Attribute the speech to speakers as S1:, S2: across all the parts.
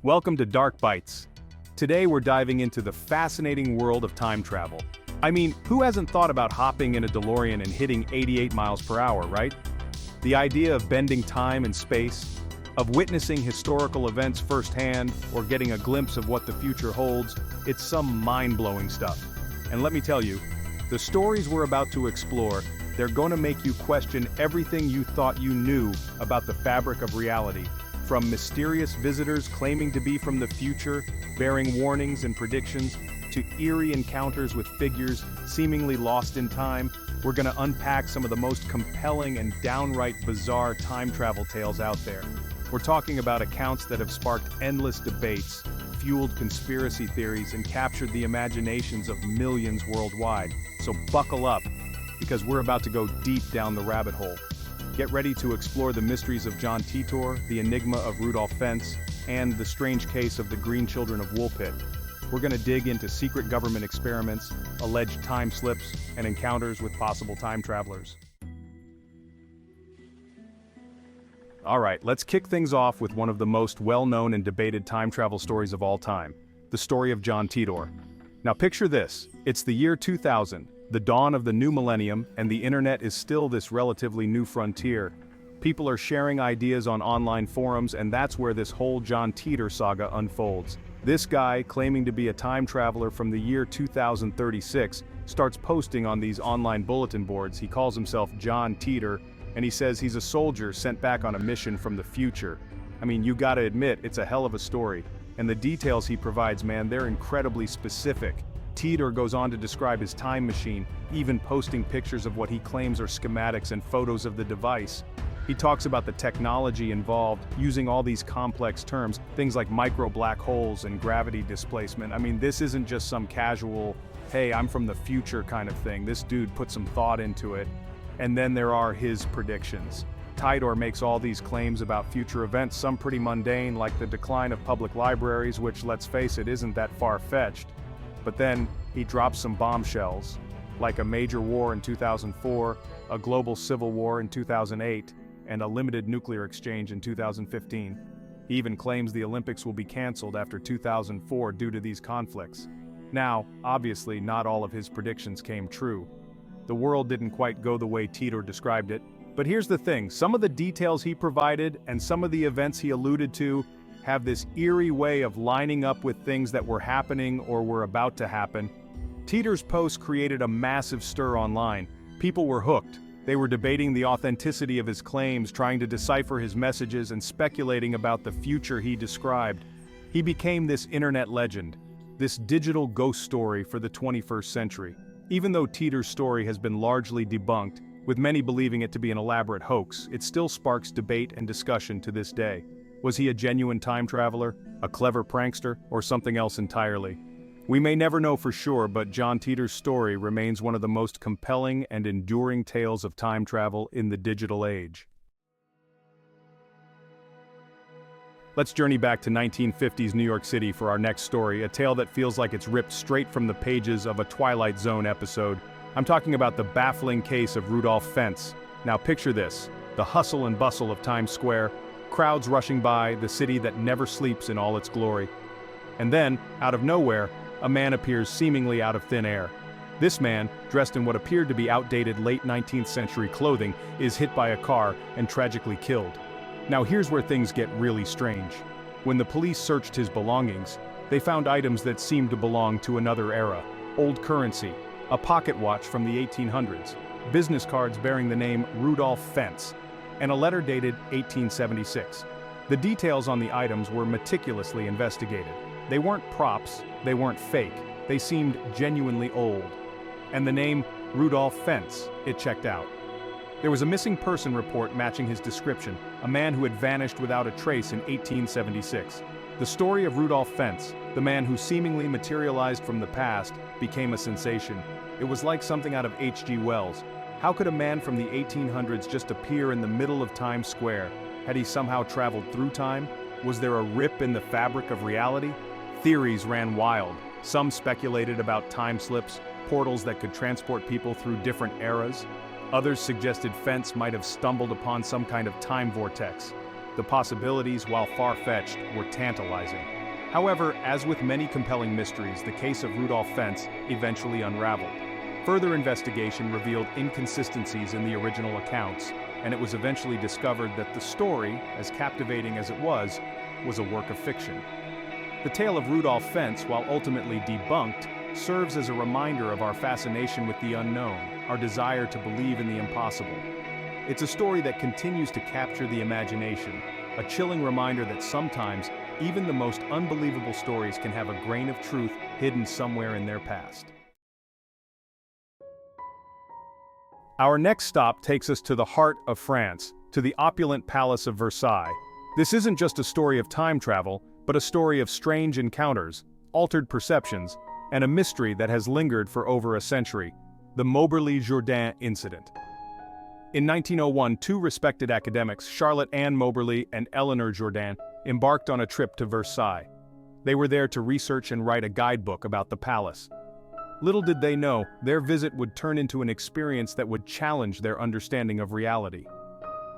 S1: Welcome to Dark Bites. Today we're diving into the fascinating world of time travel. I mean, who hasn't thought about hopping in a DeLorean and hitting 88 miles per hour, right? The idea of bending time and space, of witnessing historical events firsthand, or getting a glimpse of what the future holds, it's some mind-blowing stuff. And let me tell you, the stories we're about to explore, they're going to make you question everything you thought you knew about the fabric of reality. From mysterious visitors claiming to be from the future, bearing warnings and predictions, to eerie encounters with figures seemingly lost in time, we're going to unpack some of the most compelling and downright bizarre time travel tales out there. We're talking about accounts that have sparked endless debates, fueled conspiracy theories, and captured the imaginations of millions worldwide. So buckle up, because we're about to go deep down the rabbit hole. Get ready to explore the mysteries of John Teeter, the enigma of Rudolph Fence, and the strange case of the Green Children of Woolpit. We're going to dig into secret government experiments, alleged time slips, and encounters with possible time travelers. Alright, let's kick things off with one of the most well-known and debated time travel stories of all time, the story of John Teeter. Now picture this, it's the year 2000, the dawn of the new millennium, and the internet is still this relatively new frontier. People are sharing ideas on online forums, and that's where this whole John Teeter saga unfolds. This guy, claiming to be a time traveler from the year 2036, starts posting on these online bulletin boards. He calls himself John Teeter, and he says he's a soldier sent back on a mission from the future. I mean, you gotta admit, it's a hell of a story. And the details he provides, man, they're incredibly specific. Teeter goes on to describe his time machine, even posting pictures of what he claims are schematics and photos of the device. He talks about the technology involved, using all these complex terms, things like micro black holes and gravity displacement. I mean, this isn't just some casual, hey, I'm from the future kind of thing. This dude put some thought into it. And then there are his predictions. Teeter makes all these claims about future events, some pretty mundane, like the decline of public libraries, which, let's face it, isn't that far-fetched. But then, he drops some bombshells, like a major war in 2004, a global civil war in 2008, and a limited nuclear exchange in 2015. He even claims the Olympics will be cancelled after 2004 due to these conflicts. Now, obviously, not all of his predictions came true. The world didn't quite go the way Teeter described it. But here's the thing, some of the details he provided and some of the events he alluded to have this eerie way of lining up with things that were happening or were about to happen. Teeter's post created a massive stir online. People were hooked. They were debating the authenticity of his claims, trying to decipher his messages and speculating about the future he described. He became this internet legend, this digital ghost story for the 21st century. Even though Teeter's story has been largely debunked, with many believing it to be an elaborate hoax, it still sparks debate and discussion to this day. Was he a genuine time traveler, a clever prankster, or something else entirely? We may never know for sure, but John Teeter's story remains one of the most compelling and enduring tales of time travel in the digital age. Let's journey back to 1950s New York City for our next story, a tale that feels like it's ripped straight from the pages of a Twilight Zone episode. I'm talking about the baffling case of Rudolph Fence. Now picture this, the hustle and bustle of Times Square, crowds rushing by, the city that never sleeps in all its glory. And then, out of nowhere, a man appears seemingly out of thin air. This man, dressed in what appeared to be outdated late 19th century clothing, is hit by a car and tragically killed. Now here's where things get really strange. When the police searched his belongings, they found items that seemed to belong to another era. Old currency, a pocket watch from the 1800s, business cards bearing the name Rudolph Fence, and a letter dated 1876. The details on the items were meticulously investigated. They weren't props, they weren't fake, they seemed genuinely old. And the name Rudolph Fence, it checked out. There was a missing person report matching his description, a man who had vanished without a trace in 1876. The story of Rudolph Fence, the man who seemingly materialized from the past, became a sensation. It was like something out of H.G. Wells. How could a man from the 1800s just appear in the middle of Times Square? Had he somehow traveled through time? Was there a rip in the fabric of reality? Theories ran wild. Some speculated about time slips, portals that could transport people through different eras. Others suggested Fence might have stumbled upon some kind of time vortex. The possibilities, while far-fetched, were tantalizing. However, as with many compelling mysteries, the case of Rudolph Fence eventually unraveled. Further investigation revealed inconsistencies in the original accounts, and it was eventually discovered that the story, as captivating as it was a work of fiction. The tale of Rudolph Fence, while ultimately debunked, serves as a reminder of our fascination with the unknown, our desire to believe in the impossible. It's a story that continues to capture the imagination, a chilling reminder that sometimes even the most unbelievable stories can have a grain of truth hidden somewhere in their past. Our next stop takes us to the heart of France, to the opulent Palace of Versailles. This isn't just a story of time travel, but a story of strange encounters, altered perceptions, and a mystery that has lingered for over a century: the Mobberly Jourdain incident. In 1901, two respected academics, Charlotte Anne Mobberly and Eleanor Jourdain, embarked on a trip to Versailles. They were there to research and write a guidebook about the palace. Little did they know, their visit would turn into an experience that would challenge their understanding of reality.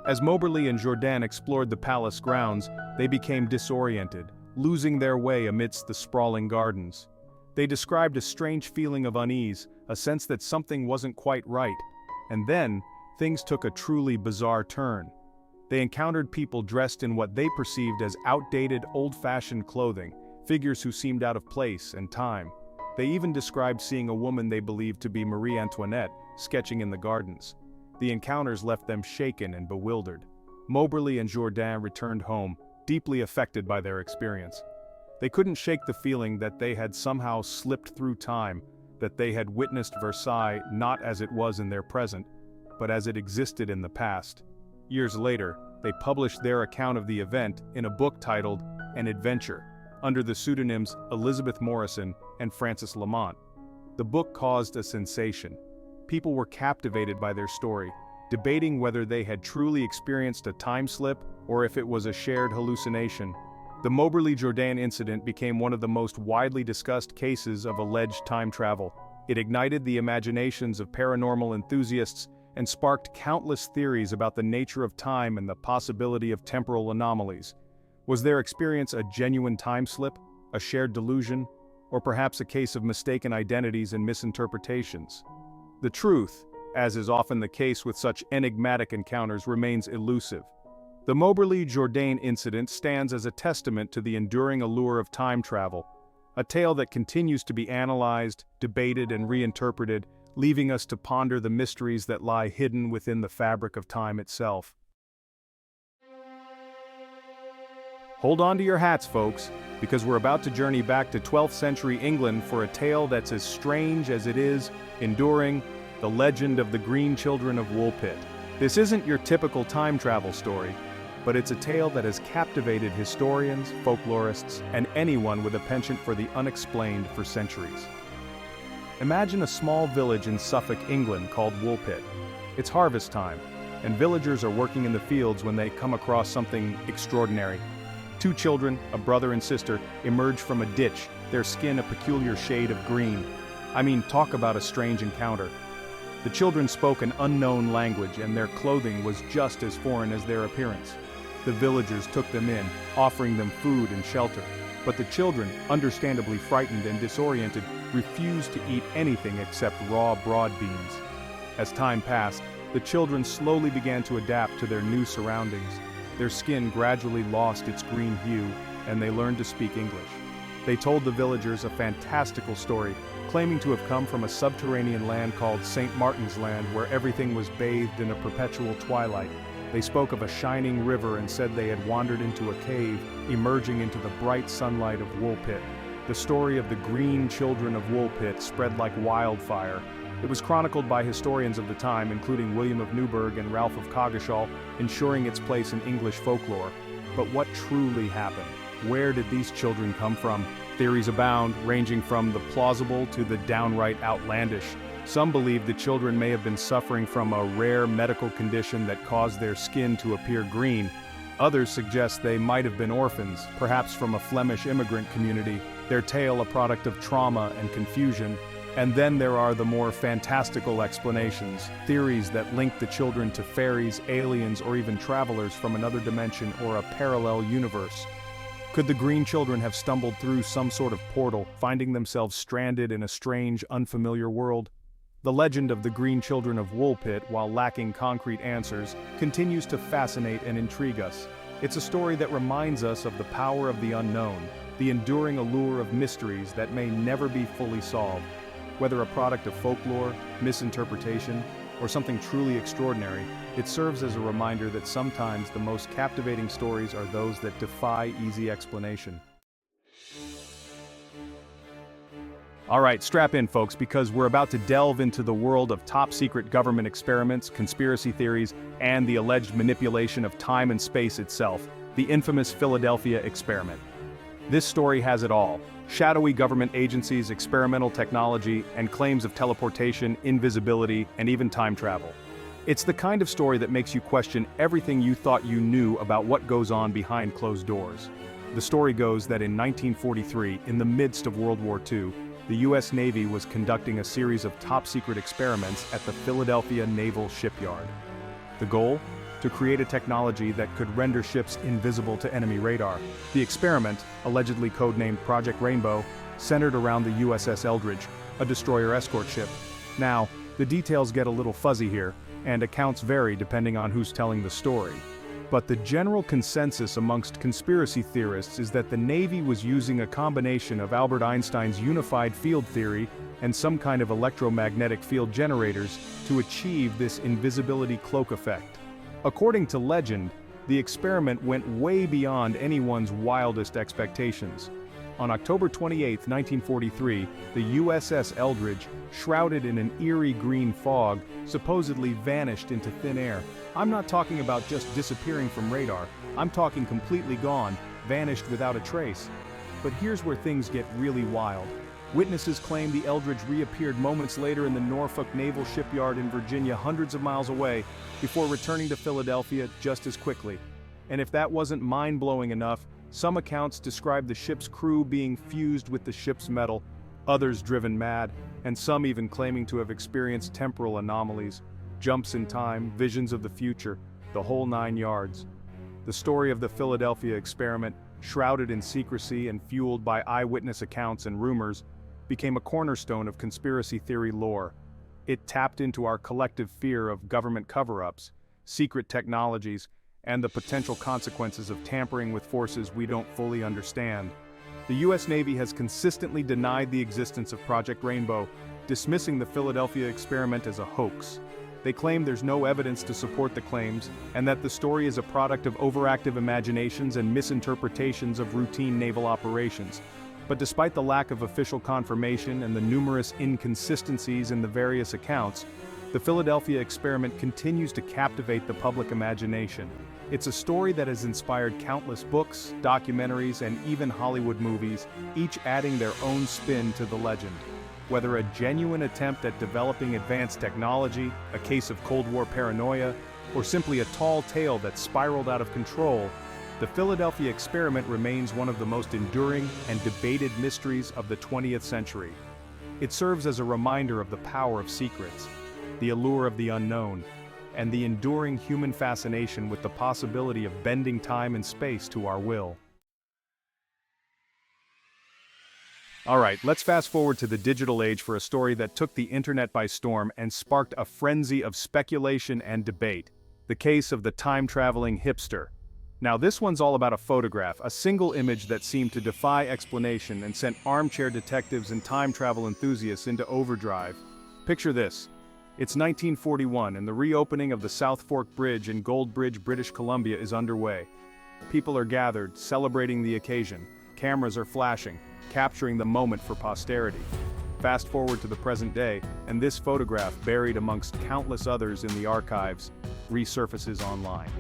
S1: As Mobberly and Jourdain explored the palace grounds, they became disoriented, losing their way amidst the sprawling gardens. They described a strange feeling of unease, a sense that something wasn't quite right. And then, things took a truly bizarre turn. They encountered people dressed in what they perceived as outdated, old-fashioned clothing, figures who seemed out of place and time. They even described seeing a woman they believed to be Marie Antoinette, sketching in the gardens. The encounters left them shaken and bewildered. Mobberly and Jourdain returned home, deeply affected by their experience. They couldn't shake the feeling that they had somehow slipped through time, that they had witnessed Versailles not as it was in their present, but as it existed in the past. Years later, they published their account of the event in a book titled An Adventure, under the pseudonyms Elizabeth Morrison and Francis Lamont. The book caused a sensation. People were captivated by their story, debating whether they had truly experienced a time slip or if it was a shared hallucination. The Mobberly Jourdain incident became one of the most widely discussed cases of alleged time travel. It ignited the imaginations of paranormal enthusiasts and sparked countless theories about the nature of time and the possibility of temporal anomalies. Was their experience a genuine time slip, a shared delusion, or perhaps a case of mistaken identities and misinterpretations? The truth, as is often the case with such enigmatic encounters, remains elusive. The Mobberly Jourdain incident stands as a testament to the enduring allure of time travel, a tale that continues to be analyzed, debated, and reinterpreted, leaving us to ponder the mysteries that lie hidden within the fabric of time itself. Hold on to your hats, folks, because we're about to journey back to 12th century England for a tale that's as strange as it is enduring: the legend of the Green Children of Woolpit. This isn't your typical time travel story, but it's a tale that has captivated historians, folklorists, and anyone with a penchant for the unexplained for centuries. Imagine a small village in Suffolk, England called Woolpit. It's harvest time, and villagers are working in the fields when they come across something extraordinary. Two children, a brother and sister, emerge from a ditch, their skin a peculiar shade of green. I mean, talk about a strange encounter. The children spoke an unknown language, and their clothing was just as foreign as their appearance. The villagers took them in, offering them food and shelter. But the children, understandably frightened and disoriented, refused to eat anything except raw broad beans. As time passed, the children slowly began to adapt to their new surroundings. Their skin gradually lost its green hue, and they learned to speak English. They told the villagers a fantastical story, claiming to have come from a subterranean land called St. Martin's Land, where everything was bathed in a perpetual twilight. They spoke of a shining river and said they had wandered into a cave, emerging into the bright sunlight of Woolpit. The story of the Green Children of Woolpit spread like wildfire. It was chronicled by historians of the time, including William of Newburgh and Ralph of Coggeshall, ensuring its place in English folklore. But what truly happened? Where did these children come from? Theories abound, ranging from the plausible to the downright outlandish. Some believe the children may have been suffering from a rare medical condition that caused their skin to appear green. Others suggest they might have been orphans, perhaps from a Flemish immigrant community, their tale a product of trauma and confusion. And then there are the more fantastical explanations, theories that link the children to fairies, aliens, or even travelers from another dimension or a parallel universe. Could the green children have stumbled through some sort of portal, finding themselves stranded in a strange, unfamiliar world? The legend of the green children of Woolpit, while lacking concrete answers, continues to fascinate and intrigue us. It's a story that reminds us of the power of the unknown, the enduring allure of mysteries that may never be fully solved. Whether a product of folklore, misinterpretation, or something truly extraordinary, it serves as a reminder that sometimes the most captivating stories are those that defy easy explanation. Alright, strap in folks, because we're about to delve into the world of top-secret government experiments, conspiracy theories, and the alleged manipulation of time and space itself, the infamous Philadelphia experiment. This story has it all: shadowy government agencies, experimental technology, and claims of teleportation, invisibility, and even time travel. It's the kind of story that makes you question everything you thought you knew about what goes on behind closed doors. The story goes that in 1943, in the midst of World War II, the U.S. Navy was conducting a series of top-secret experiments at the Philadelphia Naval Shipyard. The goal? To create a technology that could render ships invisible to enemy radar. The experiment, allegedly codenamed Project Rainbow, centered around the USS Eldridge, a destroyer escort ship. Now, the details get a little fuzzy here, and accounts vary depending on who's telling the story. But the general consensus amongst conspiracy theorists is that the Navy was using a combination of Albert Einstein's unified field theory and some kind of electromagnetic field generators to achieve this invisibility cloak effect. According to legend, the experiment went way beyond anyone's wildest expectations. On October 28, 1943, the USS Eldridge, shrouded in an eerie green fog, supposedly vanished into thin air. I'm not talking about just disappearing from radar, I'm talking completely gone, vanished without a trace. But here's where things get really wild. Witnesses claim the Eldridge reappeared moments later in the Norfolk Naval Shipyard in Virginia, hundreds of miles away, before returning to Philadelphia just as quickly. And if that wasn't mind-blowing enough, some accounts describe the ship's crew being fused with the ship's metal, others driven mad, and some even claiming to have experienced temporal anomalies, jumps in time, visions of the future, the whole 9 yards. The story of the Philadelphia experiment, shrouded in secrecy and fueled by eyewitness accounts and rumors, became a cornerstone of conspiracy theory lore. It tapped into our collective fear of government cover-ups, secret technologies, and the potential consequences of tampering with forces we don't fully understand. The U.S. Navy has consistently denied the existence of Project Rainbow, dismissing the Philadelphia experiment as a hoax. They claim there's no evidence to support the claims, and that the story is a product of overactive imaginations and misinterpretations of routine naval operations. But despite the lack of official confirmation and the numerous inconsistencies in the various accounts, the Philadelphia experiment continues to captivate the public imagination. It's a story that has inspired countless books, documentaries, and even Hollywood movies, each adding their own spin to the legend. Whether a genuine attempt at developing advanced technology, a case of Cold War paranoia, or simply a tall tale that spiraled out of control, the Philadelphia experiment remains one of the most enduring and debated mysteries of the 20th century. It serves as a reminder of the power of secrets, the allure of the unknown, and the enduring human fascination with the possibility of bending time and space to our will. Alright, let's fast forward to the digital age for a story that took the internet by storm and sparked a frenzy of speculation and debate. The case of the time-traveling hipster. Now this one's all about a photograph, a single image that seemed to defy explanation and sent armchair detectives and time travel enthusiasts into overdrive. Picture this. It's 1941 and the reopening of the South Fork Bridge in Gold Bridge, British Columbia is underway. People are gathered, celebrating the occasion. Cameras are flashing, capturing the moment for posterity. Fast forward to the present day, and this photograph, buried amongst countless others in the archives, resurfaces online.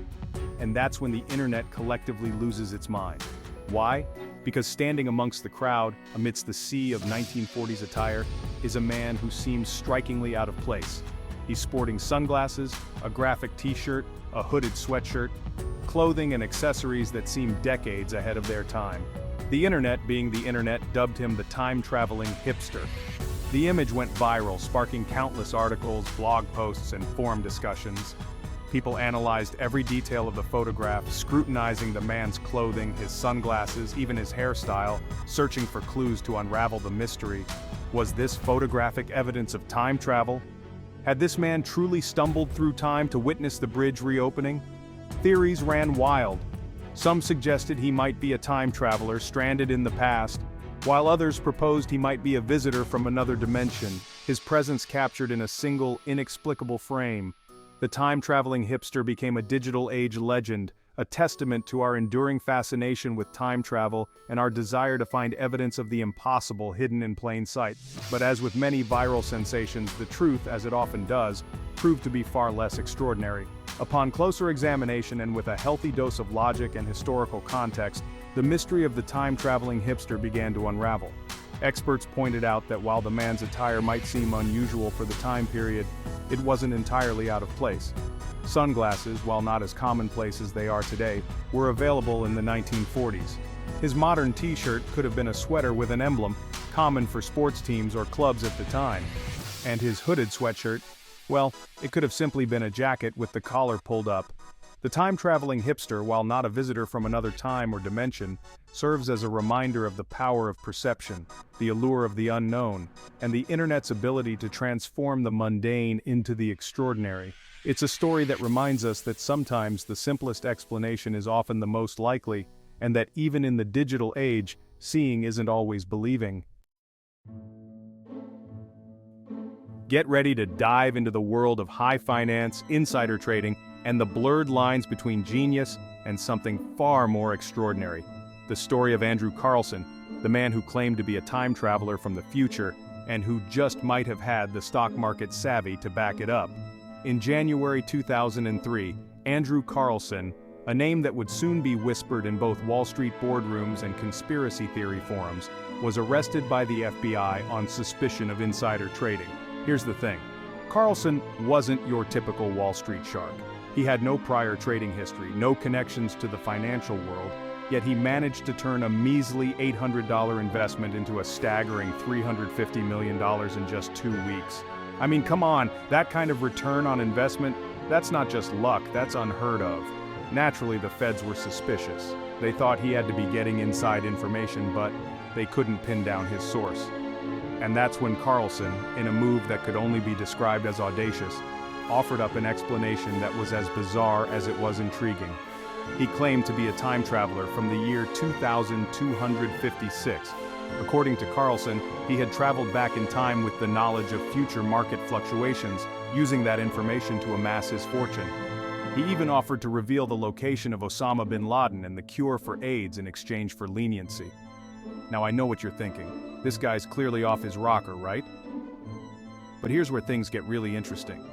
S1: And that's when the internet collectively loses its mind. Why? Because standing amongst the crowd, amidst the sea of 1940s attire, is a man who seems strikingly out of place. He's sporting sunglasses, a graphic t-shirt, a hooded sweatshirt, clothing and accessories that seem decades ahead of their time. The internet, being the internet, dubbed him the time-traveling hipster. The image went viral, sparking countless articles, blog posts, and forum discussions. People analyzed every detail of the photograph, scrutinizing the man's clothing, his sunglasses, even his hairstyle, searching for clues to unravel the mystery. Was this photographic evidence of time travel? Had this man truly stumbled through time to witness the bridge reopening? Theories ran wild. Some suggested he might be a time traveler stranded in the past, while others proposed he might be a visitor from another dimension, his presence captured in a single, inexplicable frame. The time-traveling hipster became a digital age legend, a testament to our enduring fascination with time travel and our desire to find evidence of the impossible hidden in plain sight. But as with many viral sensations, the truth, as it often does, proved to be far less extraordinary. Upon closer examination and with a healthy dose of logic and historical context, the mystery of the time-traveling hipster began to unravel. Experts pointed out that while the man's attire might seem unusual for the time period, it wasn't entirely out of place. Sunglasses, while not as commonplace as they are today, were available in the 1940s. His modern t-shirt could have been a sweater with an emblem, common for sports teams or clubs at the time. And his hooded sweatshirt, well, it could have simply been a jacket with the collar pulled up. The time-traveling hipster, while not a visitor from another time or dimension, serves as a reminder of the power of perception, the allure of the unknown, and the internet's ability to transform the mundane into the extraordinary. It's a story that reminds us that sometimes the simplest explanation is often the most likely, and that even in the digital age, seeing isn't always believing. Get ready to dive into the world of high finance, insider trading, and the blurred lines between genius and something far more extraordinary. The story of Andrew Carlson, the man who claimed to be a time traveler from the future, and who just might have had the stock market savvy to back it up. In January 2003, Andrew Carlson, a name that would soon be whispered in both Wall Street boardrooms and conspiracy theory forums, was arrested by the FBI on suspicion of insider trading. Here's the thing. Carlson wasn't your typical Wall Street shark. He had no prior trading history, no connections to the financial world, yet he managed to turn a measly $800 investment into a staggering $350 million in just 2 weeks. I mean, come on, that kind of return on investment, that's not just luck, that's unheard of. Naturally, the feds were suspicious. They thought he had to be getting inside information, but they couldn't pin down his source. And that's when Carlson, in a move that could only be described as audacious, offered up an explanation that was as bizarre as it was intriguing. He claimed to be a time traveler from the year 2256. According to Carlson, he had traveled back in time with the knowledge of future market fluctuations, using that information to amass his fortune. He even offered to reveal the location of Osama bin Laden and the cure for AIDS in exchange for leniency. Now I know what you're thinking. This guy's clearly off his rocker, right? But here's where things get really interesting.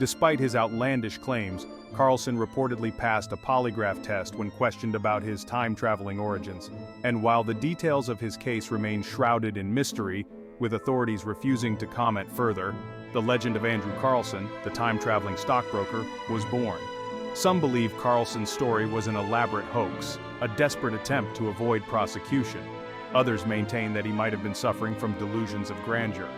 S1: Despite his outlandish claims, Carlson reportedly passed a polygraph test when questioned about his time-traveling origins. And while the details of his case remain shrouded in mystery, with authorities refusing to comment further, the legend of Andrew Carlson, the time-traveling stockbroker, was born. Some believe Carlson's story was an elaborate hoax, a desperate attempt to avoid prosecution. Others maintain that he might have been suffering from delusions of grandeur.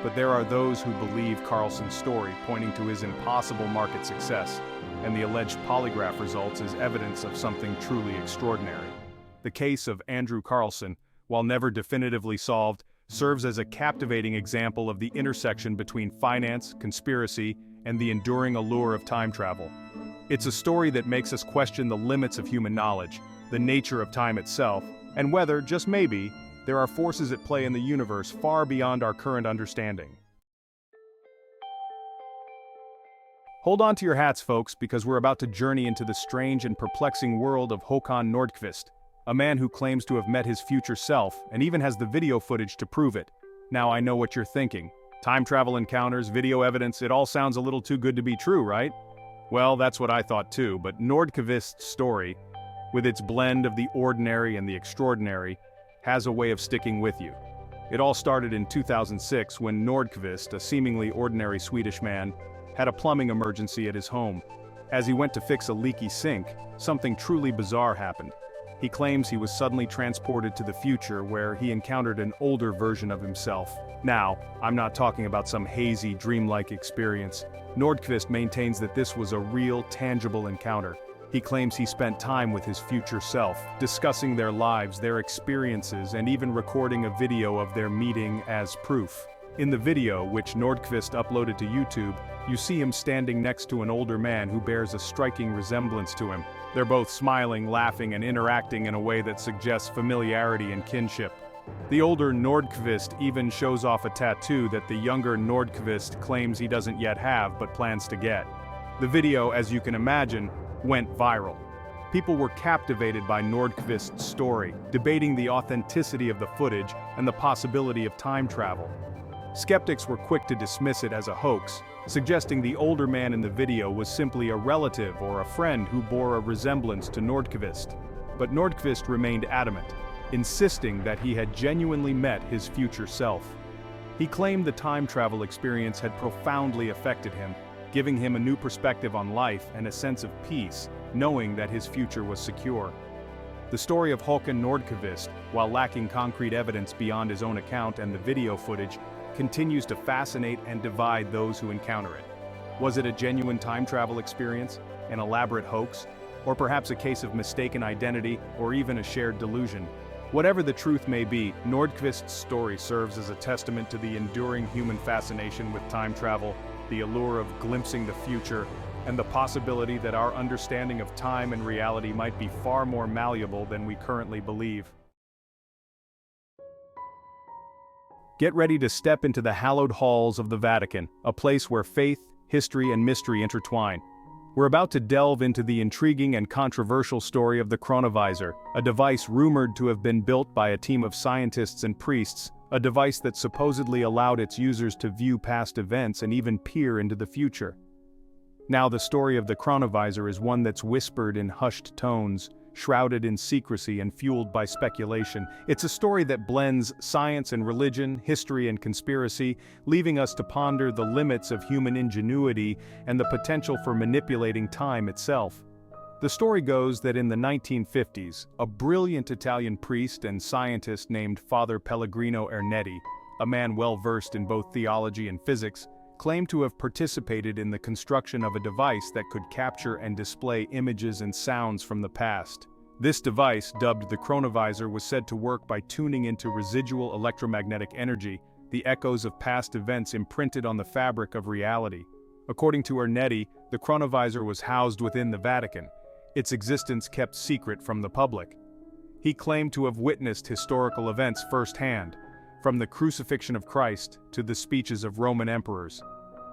S1: But there are those who believe Carlson's story, pointing to his impossible market success, and the alleged polygraph results as evidence of something truly extraordinary. The case of Andrew Carlson, while never definitively solved, serves as a captivating example of the intersection between finance, conspiracy, and the enduring allure of time travel. It's a story that makes us question the limits of human knowledge, the nature of time itself, and whether, just maybe, there are forces at play in the universe far beyond our current understanding. Hold on to your hats, folks, because we're about to journey into the strange and perplexing world of Hakan Nordkvist, a man who claims to have met his future self and even has the video footage to prove it. Now I know what you're thinking. Time travel encounters, video evidence, it all sounds a little too good to be true, right? Well, that's what I thought too, but Nordkvist's story, with its blend of the ordinary and the extraordinary, has a way of sticking with you. It all started in 2006 when Nordkvist, a seemingly ordinary Swedish man, had a plumbing emergency at his home. As he went to fix a leaky sink, something truly bizarre happened. He claims he was suddenly transported to the future where he encountered an older version of himself. Now, I'm not talking about some hazy, dreamlike experience. Nordkvist maintains that this was a real, tangible encounter. He claims he spent time with his future self, discussing their lives, their experiences, and even recording a video of their meeting as proof. In the video, which Nordkvist uploaded to YouTube, you see him standing next to an older man who bears a striking resemblance to him. They're both smiling, laughing, and interacting in a way that suggests familiarity and kinship. The older Nordkvist even shows off a tattoo that the younger Nordkvist claims he doesn't yet have but plans to get. The video, as you can imagine, went viral. People were captivated by Nordkvist's story, debating the authenticity of the footage and the possibility of time travel. Skeptics were quick to dismiss it as a hoax, suggesting the older man in the video was simply a relative or a friend who bore a resemblance to Nordkvist. But Nordkvist remained adamant, insisting that he had genuinely met his future self. He claimed the time travel experience had profoundly affected him, giving him a new perspective on life and a sense of peace, knowing that his future was secure. The story of Hakan Nordkvist, while lacking concrete evidence beyond his own account and the video footage, continues to fascinate and divide those who encounter it. Was it a genuine time travel experience, an elaborate hoax, or perhaps a case of mistaken identity or even a shared delusion? Whatever the truth may be, Nordkvist's story serves as a testament to the enduring human fascination with time travel, the allure of glimpsing the future, and the possibility that our understanding of time and reality might be far more malleable than we currently believe. Get ready to step into the hallowed halls of the Vatican, a place where faith, history, and mystery intertwine. We're about to delve into the intriguing and controversial story of the Chronovisor, a device rumored to have been built by a team of scientists and priests, a device that supposedly allowed its users to view past events and even peer into the future. Now, the story of the Chronovisor is one that's whispered in hushed tones, shrouded in secrecy and fueled by speculation. It's a story that blends science and religion, history and conspiracy, leaving us to ponder the limits of human ingenuity and the potential for manipulating time itself. The story goes that in the 1950s, a brilliant Italian priest and scientist named Father Pellegrino Ernetti, a man well-versed in both theology and physics, claimed to have participated in the construction of a device that could capture and display images and sounds from the past. This device, dubbed the Chronovisor, was said to work by tuning into residual electromagnetic energy, the echoes of past events imprinted on the fabric of reality. According to Ernetti, the Chronovisor was housed within the Vatican, its existence kept secret from the public. He claimed to have witnessed historical events firsthand, from the crucifixion of Christ to the speeches of Roman emperors.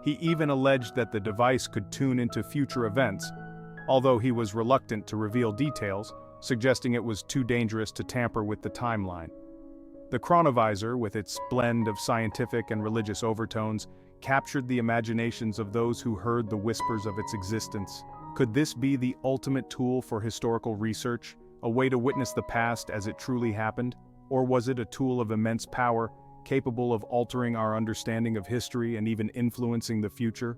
S1: He even alleged that the device could tune into future events, although he was reluctant to reveal details, suggesting it was too dangerous to tamper with the timeline. The Chronovisor, with its blend of scientific and religious overtones, captured the imaginations of those who heard the whispers of its existence. Could this be the ultimate tool for historical research, a way to witness the past as it truly happened? Or was it a tool of immense power, capable of altering our understanding of history and even influencing the future?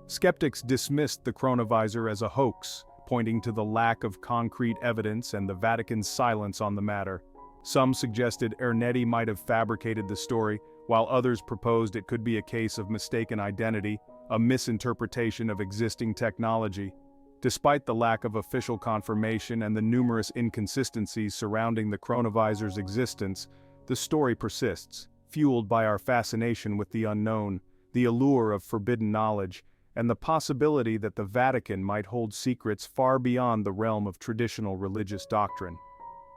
S1: Skeptics dismissed the Chronovisor as a hoax, pointing to the lack of concrete evidence and the Vatican's silence on the matter. Some suggested Ernetti might have fabricated the story, while others proposed it could be a case of mistaken identity, a misinterpretation of existing technology. Despite the lack of official confirmation and the numerous inconsistencies surrounding the Chronovisor's existence, the story persists, fueled by our fascination with the unknown, the allure of forbidden knowledge, and the possibility that the Vatican might hold secrets far beyond the realm of traditional religious doctrine.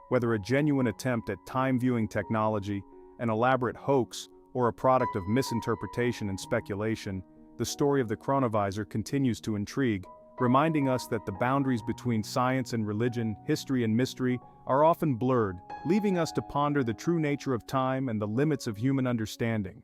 S1: Whether a genuine attempt at time-viewing technology, an elaborate hoax, or a product of misinterpretation and speculation, the story of the Chronovisor continues to intrigue, reminding us that the boundaries between science and religion, history and mystery, are often blurred, leaving us to ponder the true nature of time and the limits of human understanding.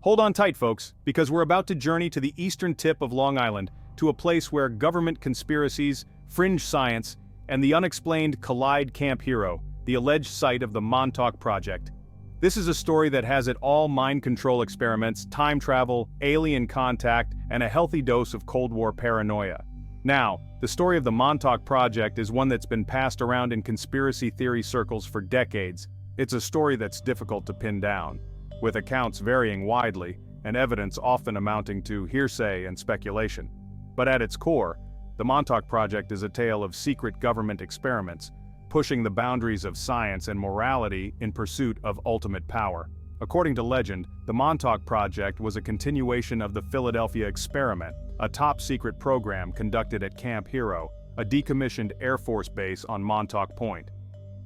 S1: Hold on tight, folks, because we're about to journey to the eastern tip of Long Island, to a place where government conspiracies, fringe science, and the unexplained collide. Camp Hero, the alleged site of the Monok Project. This is a story that has it all: mind control experiments, time travel, alien contact, and a healthy dose of Cold War paranoia. Now, the story of the Monok Project is one that's been passed around in conspiracy theory circles for decades. It's a story that's difficult to pin down, with accounts varying widely, and evidence often amounting to hearsay and speculation. But at its core, the Montauk Project is a tale of secret government experiments, pushing the boundaries of science and morality in pursuit of ultimate power. According to legend, the Montauk Project was a continuation of the Philadelphia Experiment, a top-secret program conducted at Camp Hero, a decommissioned Air Force base on Montauk Point.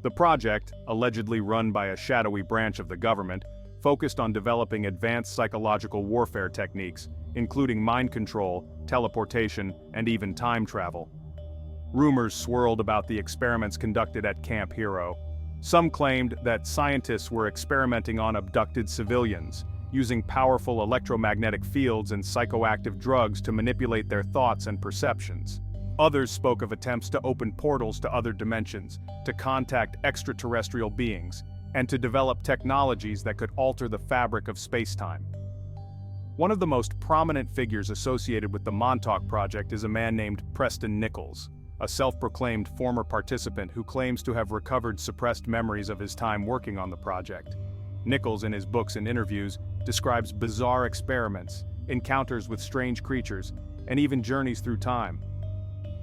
S1: The project, allegedly run by a shadowy branch of the government, focused on developing advanced psychological warfare techniques, including mind control, teleportation, and even time travel. Rumors swirled about the experiments conducted at Camp Hero. Some claimed that scientists were experimenting on abducted civilians, using powerful electromagnetic fields and psychoactive drugs to manipulate their thoughts and perceptions. Others spoke of attempts to open portals to other dimensions, to contact extraterrestrial beings, and to develop technologies that could alter the fabric of space-time. One of the most prominent figures associated with the Montauk Project is a man named Preston Nichols, a self-proclaimed former participant who claims to have recovered suppressed memories of his time working on the project. Nichols, in his books and interviews, describes bizarre experiments, encounters with strange creatures, and even journeys through time.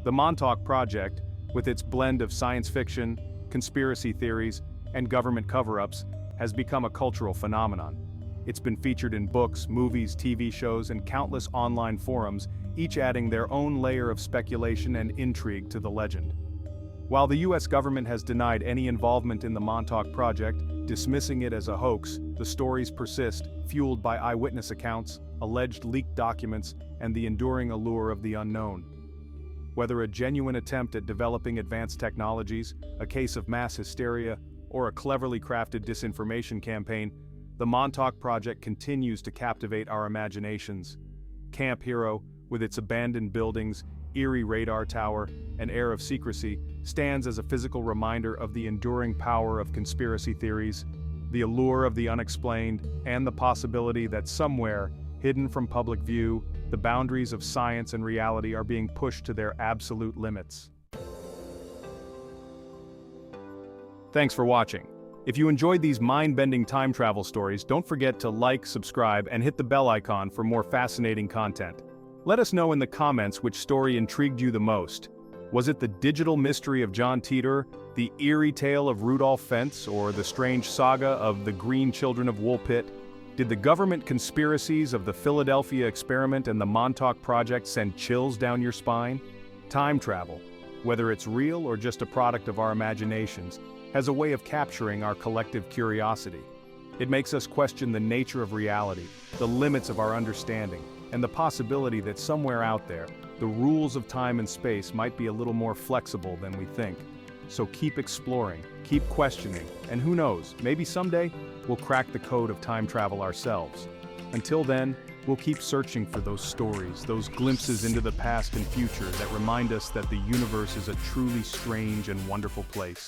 S1: The Montauk Project, with its blend of science fiction, conspiracy theories, and government cover-ups, has become a cultural phenomenon. It's been featured in books, movies, TV shows, and countless online forums, each adding their own layer of speculation and intrigue to the legend. While the US government has denied any involvement in the Montauk Project, dismissing it as a hoax, the stories persist, fueled by eyewitness accounts, alleged leaked documents, and the enduring allure of the unknown. Whether a genuine attempt at developing advanced technologies, a case of mass hysteria, or a cleverly crafted disinformation campaign, the Montauk Project continues to captivate our imaginations. Camp Hero, with its abandoned buildings, eerie radar tower, and air of secrecy, stands as a physical reminder of the enduring power of conspiracy theories, the allure of the unexplained, and the possibility that somewhere, hidden from public view, the boundaries of science and reality are being pushed to their absolute limits. Thanks for watching. If you enjoyed these mind-bending time travel stories, don't forget to like, subscribe, and hit the bell icon for more fascinating content. Let us know in the comments which story intrigued you the most. Was it the digital mystery of John Teeter, the eerie tale of Rudolph Fence, or the strange saga of the Green Children of Woolpit? Did the government conspiracies of the Philadelphia Experiment and the Montauk Project send chills down your spine? Time travel, whether it's real or just a product of our imaginations, has a way of capturing our collective curiosity. It makes us question the nature of reality, the limits of our understanding, and the possibility that somewhere out there, the rules of time and space might be a little more flexible than we think. So keep exploring, keep questioning, and who knows, maybe someday we'll crack the code of time travel ourselves. Until then, we'll keep searching for those stories, those glimpses into the past and future that remind us that the universe is a truly strange and wonderful place.